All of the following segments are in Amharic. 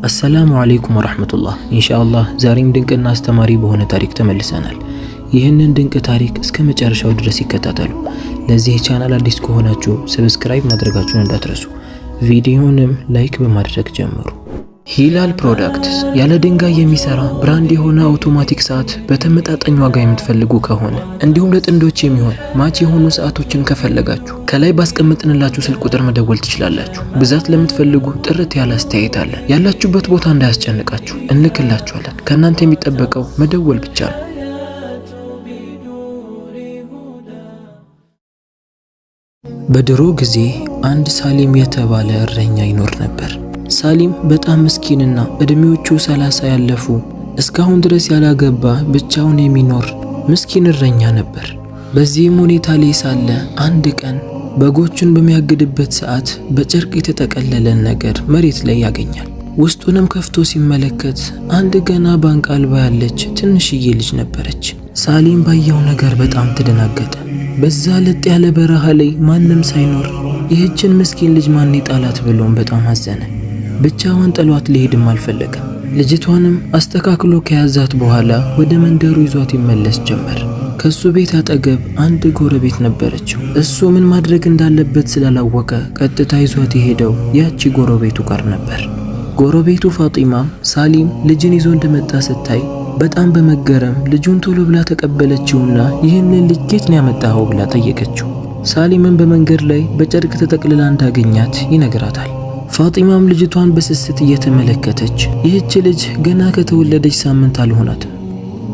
አሰላሙ አለይኩም ወራህመቱላህ። ኢንሻአላህ ዛሬም ድንቅና አስተማሪ በሆነ ታሪክ ተመልሰናል። ይህንን ድንቅ ታሪክ እስከ መጨረሻው ድረስ ይከታተሉ። ለዚህ ቻናል አዲስ ከሆናችሁ ሰብስክራይብ ማድረጋችሁን እንዳትረሱ። ቪዲዮንም ላይክ በማድረግ ጀምሩ። ሂላል ፕሮዳክትስ ያለ ድንጋይ የሚሰራ ብራንድ የሆነ አውቶማቲክ ሰዓት በተመጣጣኝ ዋጋ የምትፈልጉ ከሆነ እንዲሁም ለጥንዶች የሚሆን ማች የሆኑ ሰዓቶችን ከፈለጋችሁ ከላይ ባስቀመጥንላችሁ ስልክ ቁጥር መደወል ትችላላችሁ። ብዛት ለምትፈልጉ ጥርት ያለ አስተያየት አለ። ያላችሁበት ቦታ እንዳያስጨንቃችሁ እንልክላችኋለን። ከእናንተ የሚጠበቀው መደወል ብቻ ነው። በድሮ ጊዜ አንድ ሳሊም የተባለ እረኛ ይኖር ነበር። ሳሊም በጣም ምስኪንና እድሜዎቹ 30 ያለፉ እስካሁን ድረስ ያላገባ ብቻውን የሚኖር ምስኪን እረኛ ነበር። በዚህም ሁኔታ ላይ ሳለ አንድ ቀን በጎቹን በሚያግድበት ሰዓት በጨርቅ የተጠቀለለን ነገር መሬት ላይ ያገኛል። ውስጡንም ከፍቶ ሲመለከት አንድ ገና ባንቅ አልባ ያለች ትንሽዬ ልጅ ነበረች። ሳሊም ባየው ነገር በጣም ተደናገጠ። በዛ ለጥ ያለ በረሃ ላይ ማንም ሳይኖር ይህችን ምስኪን ልጅ ማን ይጣላት ብሎም በጣም አዘነ። ብቻዋን ጥሏት ሊሄድም አልፈለገም። ልጅቷንም አስተካክሎ ከያዛት በኋላ ወደ መንደሩ ይዟት ይመለስ ጀመር። ከሱ ቤት አጠገብ አንድ ጎረቤት ነበረችው። እሱ ምን ማድረግ እንዳለበት ስላላወቀ ቀጥታ ይዟት የሄደው ያቺ ጎረቤቱ ጋር ነበር። ጎረቤቱ ፋጢማም ሳሊም ልጅን ይዞ እንደመጣ ስታይ በጣም በመገረም ልጁን ቶሎ ብላ ተቀበለችውና ይህንን ልጅ የት ነው ያመጣኸው ብላ ጠየቀችው። ሳሊምን በመንገድ ላይ በጨርቅ ተጠቅልላ እንዳገኛት ይነግራታል። ፋጢማም ልጅቷን በስስት እየተመለከተች ይህች ልጅ ገና ከተወለደች ሳምንት አልሆናትም፣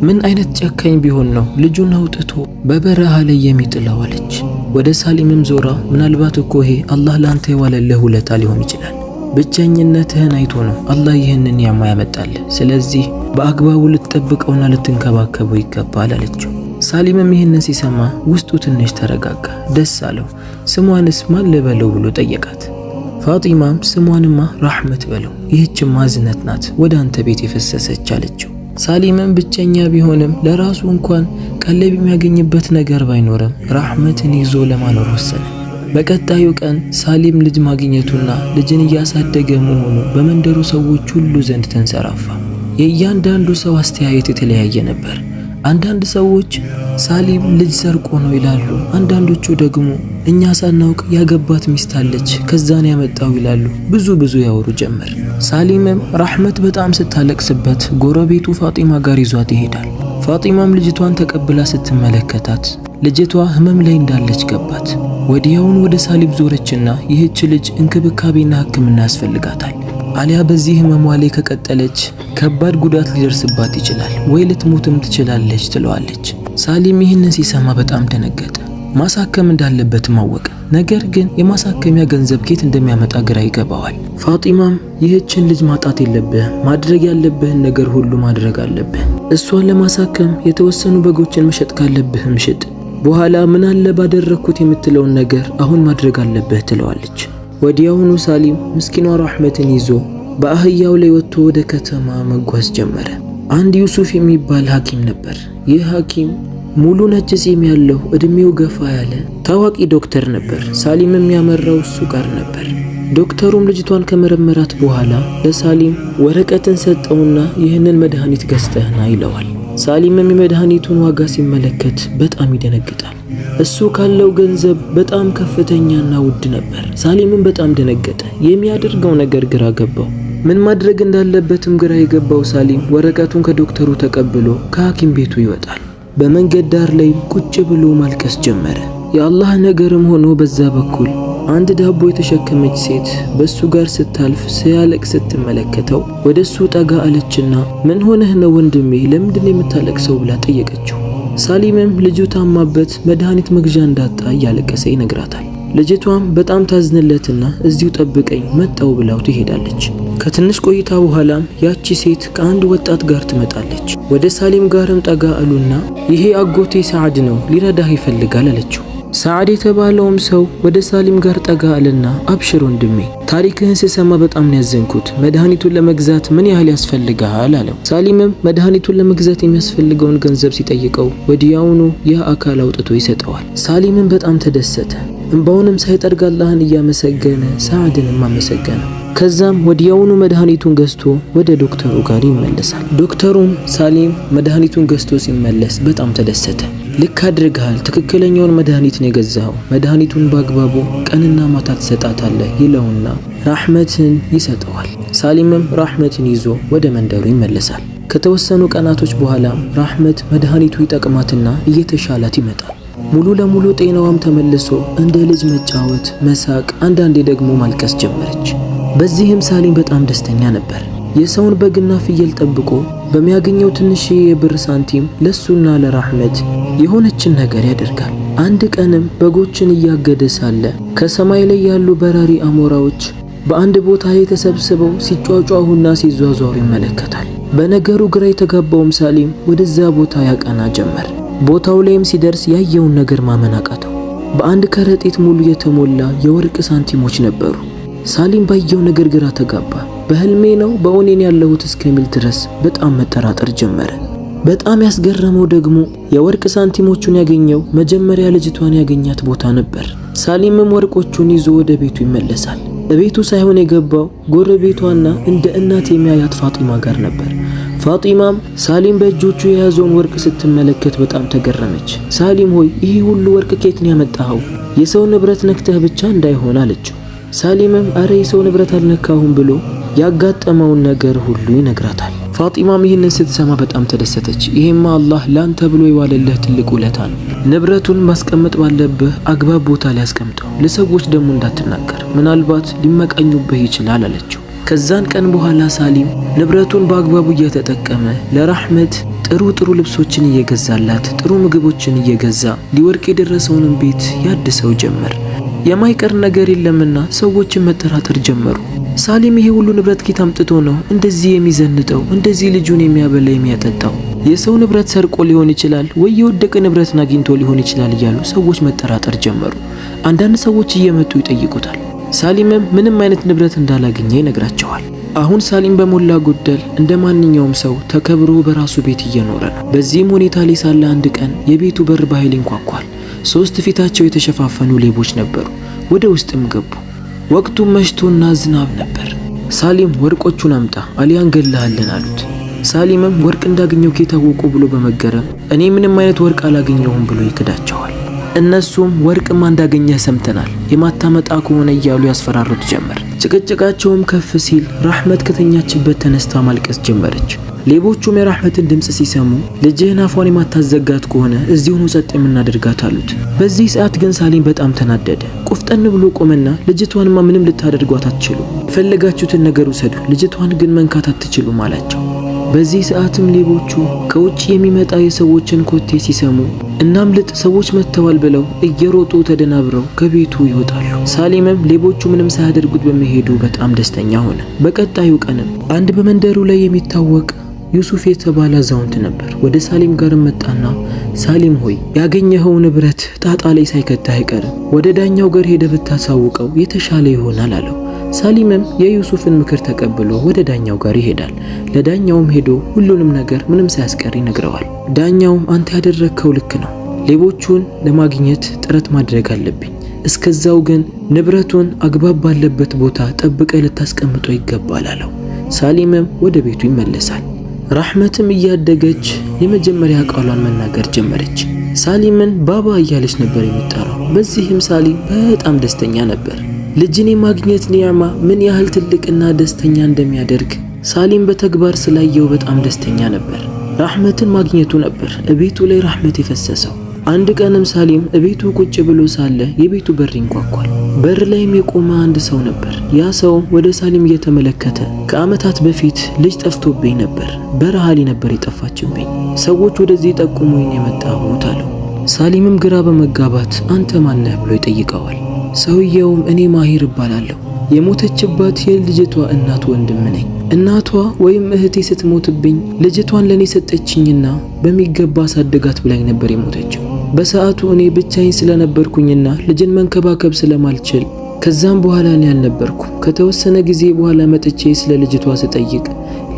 ምን አይነት ጨካኝ ቢሆን ነው ልጁን አውጥቶ በበረሃ ላይ የሚጥለው አለች። ወደ ሳሊምም ዞራ ምናልባት እኮ ይሄ አላህ ላንተ የዋለልህ ውለታ ሊሆን ይችላል፣ ብቸኝነትህን አይቶ ነው አላህ ይህንን ያማ ያመጣልህ፣ ስለዚህ በአግባቡ ልትጠብቀውና ልትንከባከበው ይገባል አለችው። ሳሊምም ይህንን ሲሰማ ውስጡ ትንሽ ተረጋጋ፣ ደስ አለው። ስሟንስ ማን ልበለው ብሎ ጠየቃት። ፋጢማም ስሟንማ ራህመት በለው፣ ይህችም ማዝነት ናት ወደ አንተ ቤት የፈሰሰች አለችው። ሳሊምም ብቸኛ ቢሆንም ለራሱ እንኳን ቀለብ የሚያገኝበት ነገር ባይኖርም ራህመትን ይዞ ለማኖር ወሰነ። በቀጣዩ ቀን ሳሊም ልጅ ማግኘቱና ልጅን እያሳደገ መሆኑ በመንደሩ ሰዎች ሁሉ ዘንድ ተንሰራፋ። የእያንዳንዱ ሰው አስተያየት የተለያየ ነበር። አንዳንድ ሰዎች ሳሊም ልጅ ሰርቆ ነው ይላሉ፣ አንዳንዶቹ ደግሞ እኛ ሳናውቅ ያገባት ሚስት አለች ከዛን ያመጣው ይላሉ። ብዙ ያወሩ ጀመር። ሳሊምም ራህመት በጣም ስታለቅስበት ጎረቤቱ ፋጢማ ጋር ይዟት ይሄዳል። ፋጢማም ልጅቷን ተቀብላ ስትመለከታት ልጅቷ ህመም ላይ እንዳለች ገባት። ወዲያውኑ ወደ ሳሊም ዞረችና ይህች ልጅ እንክብካቤና ሕክምና ያስፈልጋታል፣ አሊያ በዚህ ህመሟ ላይ ከቀጠለች ከባድ ጉዳት ሊደርስባት ይችላል ወይ ልትሞትም ትችላለች ትለዋለች። ሳሊም ይህንን ሲሰማ በጣም ደነገጠ። ማሳከም እንዳለበትም አወቀ። ነገር ግን የማሳከሚያ ገንዘብ ኬት እንደሚያመጣ ግራ ይገባዋል። ፋጢማም ይህችን ልጅ ማጣት የለብህም፣ ማድረግ ያለብህን ነገር ሁሉ ማድረግ አለብህ። እሷን ለማሳከም የተወሰኑ በጎችን መሸጥ ካለብህም ሽጥ፣ በኋላ ምን አለ ባደረኩት የምትለውን ነገር አሁን ማድረግ አለብህ ትለዋለች። ወዲያውኑ ሳሊም ምስኪኗ ራህመትን ይዞ በአህያው ላይ ወጥቶ ወደ ከተማ መጓዝ ጀመረ። አንድ ዩሱፍ የሚባል ሐኪም ነበር። ይህ ሐኪም ሙሉ ነጭ ጺም ያለው እድሜው ገፋ ያለ ታዋቂ ዶክተር ነበር። ሳሊምም ያመራው እሱ ጋር ነበር። ዶክተሩም ልጅቷን ከመረመራት በኋላ ለሳሊም ወረቀትን ሰጠውና ይህንን መድኃኒት ገዝተህና ይለዋል። ሳሊምም የመድኃኒቱን ዋጋ ሲመለከት በጣም ይደነግጣል። እሱ ካለው ገንዘብ በጣም ከፍተኛና ውድ ነበር። ሳሊምም በጣም ደነገጠ። የሚያደርገው ነገር ግራ ገባው። ምን ማድረግ እንዳለበትም ግራ የገባው ሳሊም ወረቀቱን ከዶክተሩ ተቀብሎ ከሐኪም ቤቱ ይወጣል። በመንገድ ዳር ላይ ቁጭ ብሎ ማልቀስ ጀመረ። የአላህ ነገርም ሆኖ በዛ በኩል አንድ ዳቦ የተሸከመች ሴት በሱ ጋር ስታልፍ ሲያለቅስ ስትመለከተው ወደሱ ጠጋ አለችና ምን ሆነህ ነው ወንድሜ፣ ለምንድን የምታለቅሰው ብላ ጠየቀችው። ሳሊምም ልጁ ታማበት መድኃኒት መግዣ እንዳጣ እያለቀሰ ይነግራታል። ልጅቷም በጣም ታዝንለትና እዚሁ ጠብቀኝ መጣው ብላው ትሄዳለች። ከትንሽ ቆይታ በኋላም ያቺ ሴት ከአንድ ወጣት ጋር ትመጣለች። ወደ ሳሊም ጋርም ጠጋ አሉና ይሄ አጎቴ ሰዓድ ነው ሊረዳህ ይፈልጋል አለችው። ሰዓድ የተባለውም ሰው ወደ ሳሊም ጋር ጠጋ አለና አብሽር ወንድሜ፣ ታሪክህን ስሰማ በጣም ነው ያዘንኩት፣ መድኃኒቱን ለመግዛት ምን ያህል ያስፈልጋል አለው። ሳሊምም መድኃኒቱን ለመግዛት የሚያስፈልገውን ገንዘብ ሲጠይቀው ወዲያውኑ ያ አካል አውጥቶ ይሰጠዋል። ሳሊምም በጣም ተደሰተ። እንባውንም ሳይጠርግ አላህን እያመሰገነ ሰዓድንም አመሰገነው። ከዛም ወዲያውኑ መድኃኒቱን ገዝቶ ወደ ዶክተሩ ጋር ይመለሳል። ዶክተሩም ሳሊም መድኃኒቱን ገዝቶ ሲመለስ በጣም ተደሰተ። ልክ አድርገሃል፣ ትክክለኛውን መድኃኒት ነው የገዛኸው፣ መድኃኒቱን በአግባቡ ቀንና ማታ ትሰጣታለህ ይለውና ራህመትን ይሰጠዋል። ሳሊምም ራህመትን ይዞ ወደ መንደሩ ይመለሳል። ከተወሰኑ ቀናቶች በኋላ ራህመት መድኃኒቱ ይጠቅማትና እየተሻላት ይመጣል። ሙሉ ለሙሉ ጤናዋም ተመልሶ እንደ ልጅ መጫወት፣ መሳቅ፣ አንዳንዴ ደግሞ ማልቀስ ጀመረች። በዚህም ሳሊም በጣም ደስተኛ ነበር። የሰውን በግና ፍየል ጠብቆ በሚያገኘው ትንሽ የብር ሳንቲም ለሱና ለራህመት የሆነችን ነገር ያደርጋል። አንድ ቀንም በጎችን እያገደ ሳለ ከሰማይ ላይ ያሉ በራሪ አሞራዎች በአንድ ቦታ ላይ ተሰብስበው ሲጫጫሁና ሲዟዟሩ ይመለከታል። በነገሩ ግራ የተጋባውም ሳሊም ወደዛ ቦታ ያቀና ጀመር። ቦታው ላይም ሲደርስ ያየውን ነገር ማመን አቃተው። በአንድ ከረጢት ሙሉ የተሞላ የወርቅ ሳንቲሞች ነበሩ። ሳሊም ባየው ነገር ግራ ተጋባ። በህልሜ ነው በእውኔን ያለሁት እስከሚል ድረስ በጣም መጠራጠር ጀመረ። በጣም ያስገረመው ደግሞ የወርቅ ሳንቲሞቹን ያገኘው መጀመሪያ ልጅቷን ያገኛት ቦታ ነበር። ሳሊምም ወርቆቹን ይዞ ወደ ቤቱ ይመለሳል። በቤቱ ሳይሆን የገባው ጎረቤቷና እንደ እናት የሚያያት ፋጢማ ጋር ነበር። ፋጢማም ሳሊም በእጆቹ የያዘውን ወርቅ ስትመለከት በጣም ተገረመች። ሳሊም ሆይ ይህ ሁሉ ወርቅ ከየት ነው ያመጣኸው? የሰው ንብረት ነክተህ ብቻ እንዳይሆን አለችው። ሳሊምም አረ የሰው ንብረት አልነካሁም ብሎ ያጋጠመውን ነገር ሁሉ ይነግራታል። ፋጢማም ይህንን ስትሰማ በጣም ተደሰተች። ይሄማ አላህ ላንተ ብሎ የዋለልህ ትልቅ ውለታ ነው። ንብረቱን ማስቀመጥ ባለብህ አግባብ ቦታ ላይ አስቀምጠው፣ ለሰዎች ደግሞ እንዳትናገር፣ ምናልባት ሊመቀኙብህ ይችላል አለችው። ከዛን ቀን በኋላ ሳሊም ንብረቱን በአግባቡ እየተጠቀመ ለራህመት ጥሩ ልብሶችን እየገዛላት፣ ጥሩ ምግቦችን እየገዛ ሊወርቅ የደረሰውንም ቤት ያድሰው ጀመር። የማይቀር ነገር የለምና ሰዎችን መጠራጠር ጀመሩ። ሳሊም ይሄ ሁሉ ንብረት ከየት አምጥቶ ነው እንደዚህ የሚዘንጠው፣ እንደዚህ ልጁን የሚያበላ የሚያጠጣው? የሰው ንብረት ሰርቆ ሊሆን ይችላል ወይ የወደቀ ንብረትን አግኝቶ ሊሆን ይችላል እያሉ ሰዎች መጠራጠር ጀመሩ። አንዳንድ ሰዎች እየመጡ ይጠይቁታል። ሳሊምም ምንም አይነት ንብረት እንዳላገኘ ይነግራቸዋል። አሁን ሳሊም በሞላ ጎደል እንደ ማንኛውም ሰው ተከብሮ በራሱ ቤት እየኖረ ነው። በዚህም ሁኔታ ላይ ሳለ አንድ ቀን የቤቱ በር በኃይል ይንኳኳል። 3 ፊታቸው የተሸፋፈኑ ሌቦች ነበሩ። ወደ ውስጥም ገቡ። ወቅቱም መሽቶና ዝናብ ነበር። ሳሊም ወርቆቹን አምጣ አሊያ እንገድልሃለን አሉት። ሳሊምም ወርቅ እንዳገኘው ከታወቁ ብሎ በመገረም እኔ ምንም አይነት ወርቅ አላገኘሁም ብሎ ይክዳቸዋል። እነሱም ወርቅማ እንዳገኘህ ሰምተናል፣ የማታመጣ ከሆነ እያሉ ያስፈራሩት ጀመር። ጭቅጭቃቸውም ከፍ ሲል ራህመት ከተኛችበት ተነስታ ማልቀስ ጀመረች። ሌቦቹም የራህመትን ድምጽ ሲሰሙ ልጅህን አፏን የማታዘጋት ከሆነ እዚሁኑ ጸጥ የምናደርጋት አሉት። በዚህ ሰዓት ግን ሳሊም በጣም ተናደደ። ቆፍጠን ብሎ ቆመና ልጅቷንማ ምንም ልታደርጓት አትችሉ፣ የፈለጋችሁትን ነገር ውሰዱ፣ ልጅቷን ግን መንካት አትችሉም አላቸው። በዚህ ሰዓትም ሌቦቹ ከውጭ የሚመጣ የሰዎችን ኮቴ ሲሰሙ እናምልጥ ሰዎች መጥተዋል ብለው እየሮጡ ተደናብረው ከቤቱ ይወጣሉ። ሳሊምም ሌቦቹ ምንም ሳያደርጉት በመሄዱ በጣም ደስተኛ ሆነ። በቀጣዩ ቀንም አንድ በመንደሩ ላይ የሚታወቅ ዩሱፍ የተባለ አዛውንት ነበር። ወደ ሳሊም ጋር መጣና ሳሊም ሆይ ያገኘኸው ንብረት ጣጣ ላይ ሳይከታ አይቀርም፣ ወደ ዳኛው ጋር ሄደ ብታሳውቀው የተሻለ ይሆናል አለው። ሳሊምም የዩሱፍን ምክር ተቀብሎ ወደ ዳኛው ጋር ይሄዳል። ለዳኛውም ሄዶ ሁሉንም ነገር ምንም ሳያስቀር ይነግረዋል። ዳኛውም አንተ ያደረግከው ልክ ነው፣ ሌቦቹን ለማግኘት ጥረት ማድረግ አለብኝ፣ እስከዛው ግን ንብረቱን አግባብ ባለበት ቦታ ጠብቀ ልታስቀምጠው ይገባል አለው። ሳሊምም ወደ ቤቱ ይመለሳል። ራህመትም እያደገች የመጀመሪያ ቃሏን መናገር ጀመረች። ሳሊምን ባባ እያለች ነበር የሚጠራው። በዚህም ሳሊም በጣም ደስተኛ ነበር። ልጅን የማግኘት ኒዕማ ምን ያህል ትልቅና ደስተኛ እንደሚያደርግ ሳሊም በተግባር ስላየው በጣም ደስተኛ ነበር። ራህመትን ማግኘቱ ነበር እቤቱ ላይ ራህመት የፈሰሰው። አንድ ቀንም ሳሊም እቤቱ ቁጭ ብሎ ሳለ የቤቱ በር ይንኳኳል። በር ላይም የቆመ አንድ ሰው ነበር። ያ ሰው ወደ ሳሊም እየተመለከተ ከዓመታት በፊት ልጅ ጠፍቶብኝ ነበር፣ በረሃ ላይ ነበር የጠፋችብኝ፣ ሰዎች ወደዚህ ጠቁሞኝ የመጣሁት አለው። ሳሊምም ግራ በመጋባት አንተ ማን ነህ ብሎ ይጠይቀዋል። ሰውየውም እኔ ማሂር እባላለሁ፣ የሞተችባት የልጅቷ እናት ወንድም ነኝ። እናቷ ወይም እህቴ ስትሞትብኝ ልጅቷን ለኔ ሰጠችኝና በሚገባ አሳድጋት ብላኝ ነበር የሞተችው። በሰዓቱ እኔ ብቻዬን ስለነበርኩኝና ልጅን መንከባከብ ስለማልችል ከዛም በኋላ እኔ አልነበርኩም። ከተወሰነ ጊዜ በኋላ መጥቼ ስለ ልጅቷ ስጠይቅ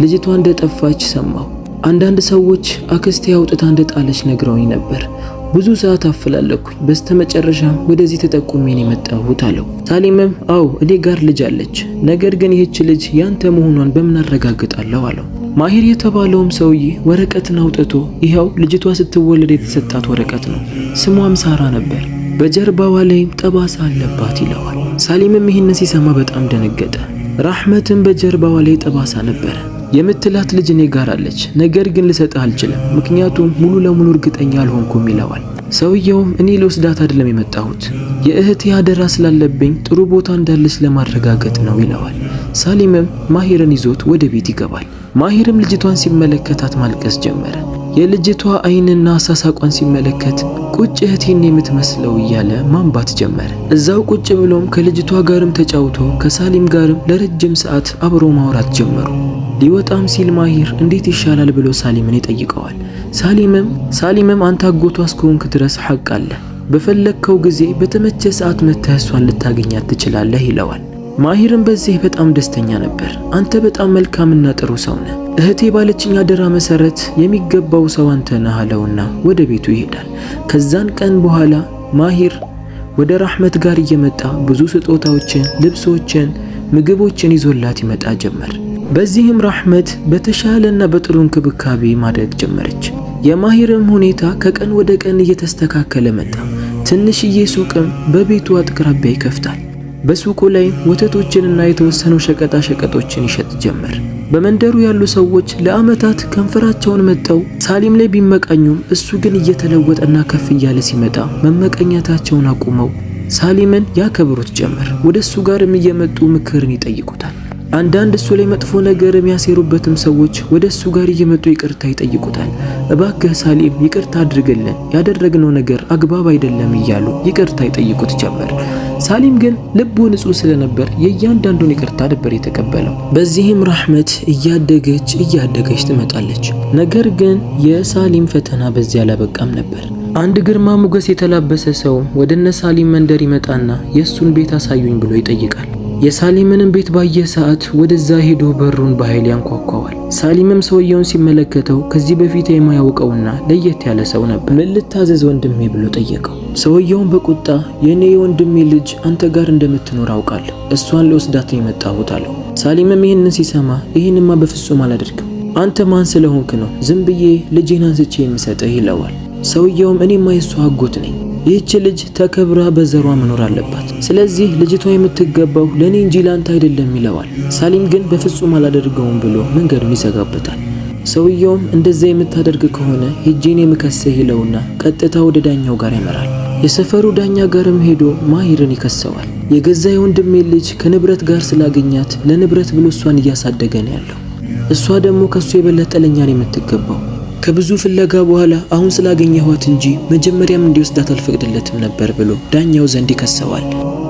ልጅቷ እንደጠፋች ሰማሁ። አንዳንድ ሰዎች አክስቴ አውጥታ እንደጣለች ነግረውኝ ነበር። ብዙ ሰዓት አፈላለኩኝ። በስተመጨረሻም ወደዚህ ተጠቁሜ ነው የመጣሁት አለው። ሳሊምም አዎ እኔ ጋር ልጅ አለች፣ ነገር ግን ይህች ልጅ ያንተ መሆኗን በምን አረጋግጣለሁ አለው። ማሂር የተባለውም ሰውዬ ወረቀትን አውጥቶ ይኸው ልጅቷ ስትወለድ የተሰጣት ወረቀት ነው፣ ስሟም ሳራ ነበር፣ በጀርባዋ ላይም ጠባሳ አለባት ይለዋል። ሳሊምም ይህንን ሲሰማ በጣም ደነገጠ። ራህመትም በጀርባዋ ላይ ጠባሳ ነበረ። የምትላት ልጅ እኔ ጋር አለች፣ ነገር ግን ልሰጥህ አልችልም፣ ምክንያቱም ሙሉ ለሙሉ እርግጠኛ አልሆንኩም ይለዋል። ሰውየውም እኔ ልወስዳት አይደለም የመጣሁት፣ የእህቴ አደራ ስላለብኝ ጥሩ ቦታ እንዳለች ለማረጋገጥ ነው ይለዋል። ሳሊምም ማሂርን ይዞት ወደ ቤት ይገባል። ማሂርም ልጅቷን ሲመለከታት ማልቀስ ጀመረ። የልጅቷ አይንና አሳሳቋን ሲመለከት ቁጭ እህቴን የምትመስለው እያለ ማንባት ጀመረ። እዛው ቁጭ ብሎም ከልጅቷ ጋርም ተጫውቶ ከሳሊም ጋርም ለረጅም ሰዓት አብሮ ማውራት ጀመሩ። ሊወጣም ሲል ማሂር እንዴት ይሻላል ብሎ ሳሊምን ይጠይቀዋል። ሳሊምም አንተ አጎቷ እስከሆንክ ድረስ ሐቅ አለ፣ በፈለግከው ጊዜ በተመቸ ሰዓት መተህ እሷን ልታገኛት ትችላለህ ይለዋል። ማሂርም በዚህ በጣም ደስተኛ ነበር። አንተ በጣም መልካምና ጥሩ ሰው ነህ፣ እህቴ ባለችኝ አደራ መሰረት የሚገባው ሰው አንተ ነህ አለውና ወደ ቤቱ ይሄዳል። ከዛን ቀን በኋላ ማሂር ወደ ራህመት ጋር እየመጣ ብዙ ስጦታዎችን፣ ልብሶችን፣ ምግቦችን ይዞላት ይመጣ ጀመር። በዚህም ራህመት በተሻለና በጥሩ እንክብካቤ ማድረግ ጀመረች። የማሂርም ሁኔታ ከቀን ወደ ቀን እየተስተካከለ መጣ። ትንሽዬ ሱቅም በቤቱ አቅራቢያ ይከፍታል። በሱቁ ላይ ወተቶችንና የተወሰኑ ሸቀጣ ሸቀጦችን ይሸጥ ጀመር። በመንደሩ ያሉ ሰዎች ለዓመታት ከንፈራቸውን መጠው ሳሊም ላይ ቢመቀኙም እሱ ግን እየተለወጠና ከፍ እያለ ሲመጣ መመቀኛታቸውን አቁመው ሳሊምን ያከብሩት ጀመር። ወደ እሱ ጋርም እየመጡ ምክርን ይጠይቁታል። አንዳንድ እሱ ላይ መጥፎ ነገር የሚያሴሩበትም ሰዎች ወደ እሱ ጋር እየመጡ ይቅርታ ይጠይቁታል። እባክህ ሳሊም ይቅርታ አድርግልን፣ ያደረግነው ነገር አግባብ አይደለም እያሉ ይቅርታ ይጠይቁት ጀመር። ሳሊም ግን ልቡ ንጹህ ስለነበር የእያንዳንዱን ይቅርታ ነበር የተቀበለው። በዚህም ራህመት እያደገች ትመጣለች። ነገር ግን የሳሊም ፈተና በዚያ አላበቃም ነበር። አንድ ግርማ ሞገስ የተላበሰ ሰው ወደ እነ ሳሊም መንደር ይመጣና የእሱን ቤት አሳዩኝ ብሎ ይጠይቃል። የሳሊምንም ቤት ባየ ሰዓት ወደዛ ሄዶ በሩን በኃይል ያንኳኳዋል። ሳሊምም ሰውየውን ሲመለከተው ከዚህ በፊት የማያውቀውና ለየት ያለ ሰው ነበር። ምን ልታዘዝ ወንድሜ ብሎ ጠየቀው። ሰውየውን በቁጣ የኔ የወንድሜ ልጅ አንተ ጋር እንደምትኖር አውቃለሁ፣ እሷን ለወስዳት ነው የመጣሁት አለው። ሳሊምም ይህንን ሲሰማ ይህንማ በፍጹም አላደርግም፣ አንተ ማን ስለሆንክ ነው ዝም ብዬ ልጄን አንስቼ የምሰጥህ ይለዋል። ሰውየውም እኔማ የሷ አጎት ነኝ፣ ይህች ልጅ ተከብራ በዘሯ መኖር አለባት፣ ስለዚህ ልጅቷ የምትገባው ለኔ እንጂ ላንተ አይደለም ይለዋል። ሳሊም ግን በፍጹም አላደርገውም ብሎ መንገዱን ይዘጋበታል። ሰውየውም እንደዛ የምታደርግ ከሆነ ሄጄን የምከስህ ይለውና ቀጥታ ወደ ዳኛው ጋር ያመራል። የሰፈሩ ዳኛ ጋርም ሄዶ ማሂርን ይከሰዋል። የገዛ የወንድሜ ልጅ ከንብረት ጋር ስላገኛት ለንብረት ብሎ እሷን እያሳደገ ነው ያለው፣ እሷ ደግሞ ከሱ የበለጠ ለኛን የምትገባው ከብዙ ፍለጋ በኋላ አሁን ስላገኘኋት እንጂ መጀመሪያም እንዲወስዳት አልፈቅድለትም ነበር ብሎ ዳኛው ዘንድ ይከሰዋል።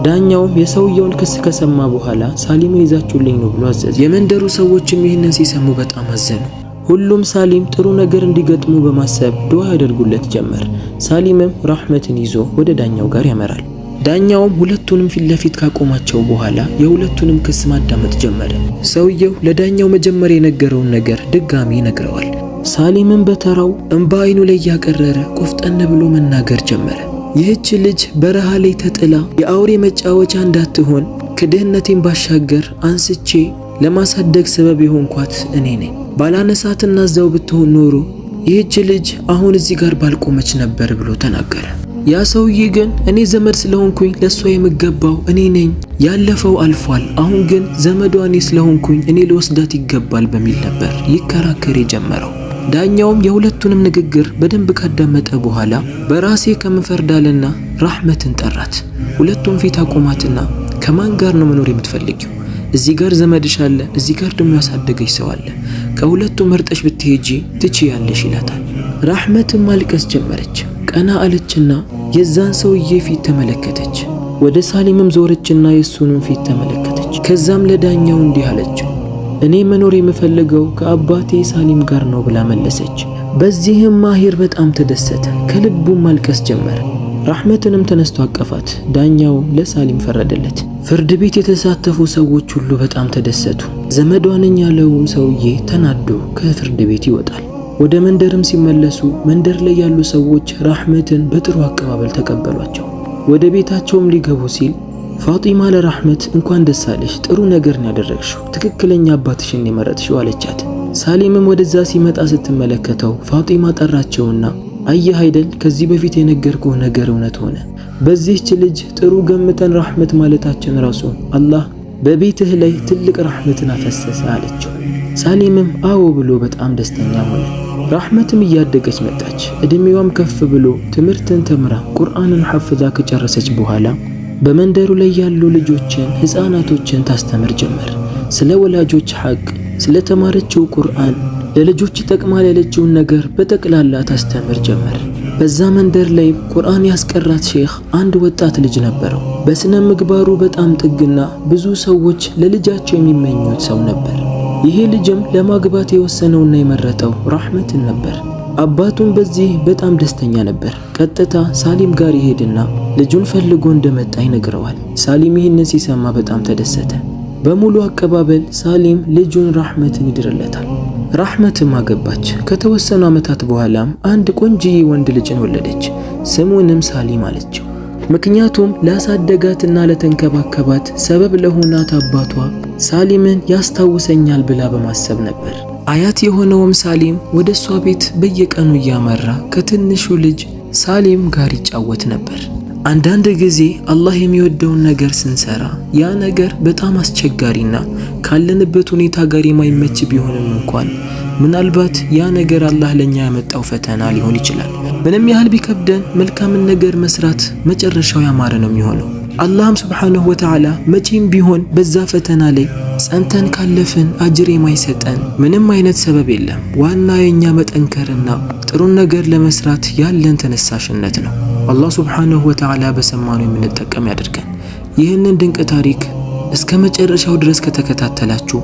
ዳኛውም የሰውየውን ክስ ከሰማ በኋላ ሳሊምን ይዛችሁልኝ ነው ብሎ አዘዘ። የመንደሩ ሰዎችም ይህንን ሲሰሙ በጣም አዘኑ። ሁሉም ሳሊም ጥሩ ነገር እንዲገጥሙ በማሰብ ዱዓ ያደርጉለት ጀመር። ሳሊምም ራህመትን ይዞ ወደ ዳኛው ጋር ያመራል። ዳኛውም ሁለቱንም ፊት ለፊት ካቆማቸው በኋላ የሁለቱንም ክስ ማዳመጥ ጀመረ። ሰውየው ለዳኛው መጀመሪያ የነገረውን ነገር ድጋሚ ይነግረዋል። ሳሊምን በተራው እንባ አይኑ ላይ ያቀረረ ቆፍጠን ብሎ መናገር ጀመረ። ይህች ልጅ በረሃ ላይ ተጥላ የአውሬ መጫወቻ እንዳትሆን ከድህነቴን ባሻገር አንስቼ ለማሳደግ ሰበብ የሆንኳት እኔ ነኝ። ባላነሳትና እዛው ብትሆን ኖሮ ይህች ልጅ አሁን እዚህ ጋር ባልቆመች ነበር ብሎ ተናገረ። ያ ሰውዬ ግን እኔ ዘመድ ስለሆንኩኝ ለሷ የምገባው እኔ ነኝ፣ ያለፈው አልፏል፣ አሁን ግን ዘመዷ እኔ ስለሆንኩኝ እኔ ልወስዳት ይገባል በሚል ነበር ይከራከር የጀመረው። ዳኛውም የሁለቱንም ንግግር በደንብ ካዳመጠ በኋላ በራሴ ከምፈርዳልና ራህመትን ጠራት። ሁለቱም ፊት አቆማትና ከማን ጋር ነው መኖር የምትፈልጊው? እዚህ ጋር ዘመድሽ አለ፣ እዚህ ጋር ደግሞ ያሳደገሽ ሰው አለ፣ ከሁለቱም መርጠሽ ብትሄጂ ትችያለሽ ይላታል። ራህመትን ማልቀስ ጀመረች። ቀና አለችና የዛን ሰውዬ ፊት ተመለከተች። ወደ ሳሊምም ዞረችና የሱንም ፊት ተመለከተች። ከዛም ለዳኛው እንዲህ አለችው፣ እኔ መኖር የምፈልገው ከአባቴ ሳሊም ጋር ነው ብላ መለሰች። በዚህም ማሂር በጣም ተደሰተ፣ ከልቡም ማልቀስ ጀመረ። ራህመትንም ተነስቶ አቀፋት። ዳኛው ለሳሊም ፈረደለት። ፍርድ ቤት የተሳተፉ ሰዎች ሁሉ በጣም ተደሰቱ። ዘመዷ ነኝ ያለውም ሰውዬ ተናዶ ከፍርድ ቤት ይወጣል። ወደ መንደርም ሲመለሱ መንደር ላይ ያሉ ሰዎች ራህመትን በጥሩ አቀባበል ተቀበሏቸው። ወደ ቤታቸውም ሊገቡ ሲል ፋጢማ ለራህመት እንኳን ደስ አለሽ፣ ጥሩ ነገርን ያደረግሽው፣ ትክክለኛ አባትሽን የመረጥሽው አለቻት። ሳሊምም ወደዛ ሲመጣ ስትመለከተው ፋጢማ ጠራቸውና አየህ አይደል ከዚህ በፊት የነገርኩህ ነገር እውነት ሆነ። በዚህች ልጅ ጥሩ ገምተን ራህመት ማለታችን ራሱ አላህ በቤትህ ላይ ትልቅ ራህመትን አፈሰሰ አለችው። ሳሊምም አዎ ብሎ በጣም ደስተኛ ሆነ። ራህመትም እያደገች መጣች። እድሜዋም ከፍ ብሎ ትምህርትን ተምራ ቁርአንን ሐፍዛ ከጨረሰች በኋላ በመንደሩ ላይ ያሉ ልጆችን ህፃናቶችን ታስተምር ጀመር። ስለ ወላጆች ሐቅ፣ ስለ ተማረችው ቁርአን፣ ለልጆች ይጠቅማል ያለችውን ነገር በጠቅላላ ታስተምር ጀመር። በዛ መንደር ላይ ቁርአን ያስቀራት ሼኽ አንድ ወጣት ልጅ ነበረው። በስነ ምግባሩ በጣም ጥግና ብዙ ሰዎች ለልጃቸው የሚመኙት ሰው ነበር። ይሄ ልጅም ለማግባት የወሰነውና የመረጠው ራህመትን ነበር። አባቱም በዚህ በጣም ደስተኛ ነበር። ቀጥታ ሳሊም ጋር ይሄድና ልጁን ፈልጎ እንደመጣ ይነግረዋል። ሳሊም ይህንን ሲሰማ በጣም ተደሰተ። በሙሉ አቀባበል ሳሊም ልጁን ራህመትን ይድርለታል። ራህመትም አገባች። ከተወሰኑ ዓመታት በኋላም አንድ ቆንጅዬ ወንድ ልጅን ወለደች። ስሙንም ሳሊም አለችው። ምክንያቱም ላሳደጋትና ለተንከባከባት ሰበብ ለሆናት አባቷ ሳሊምን ያስታውሰኛል ብላ በማሰብ ነበር። አያት የሆነውም ሳሊም ወደ እሷ ቤት በየቀኑ እያመራ ከትንሹ ልጅ ሳሊም ጋር ይጫወት ነበር። አንዳንድ ጊዜ አላህ የሚወደውን ነገር ስንሰራ ያ ነገር በጣም አስቸጋሪና ካለንበት ሁኔታ ጋር የማይመች ቢሆንም እንኳን ምናልባት ያ ነገር አላህ ለኛ ያመጣው ፈተና ሊሆን ይችላል። ምንም ያህል ቢከብደን መልካምን ነገር መስራት መጨረሻው ያማረ ነው የሚሆነው። አላህም ሱብሓነሁ ወተዓላ መቼም ቢሆን በዛ ፈተና ላይ ጸንተን ካለፍን አጅር የማይሰጠን ምንም አይነት ሰበብ የለም። ዋና የኛ መጠንከርና ጥሩን ነገር ለመስራት ያለን ተነሳሽነት ነው። አላህ ሱብሓነሁ ወተዓላ በሰማነው የምንጠቀም ያድርገን። ይህንን ድንቅ ታሪክ እስከ መጨረሻው ድረስ ከተከታተላችሁ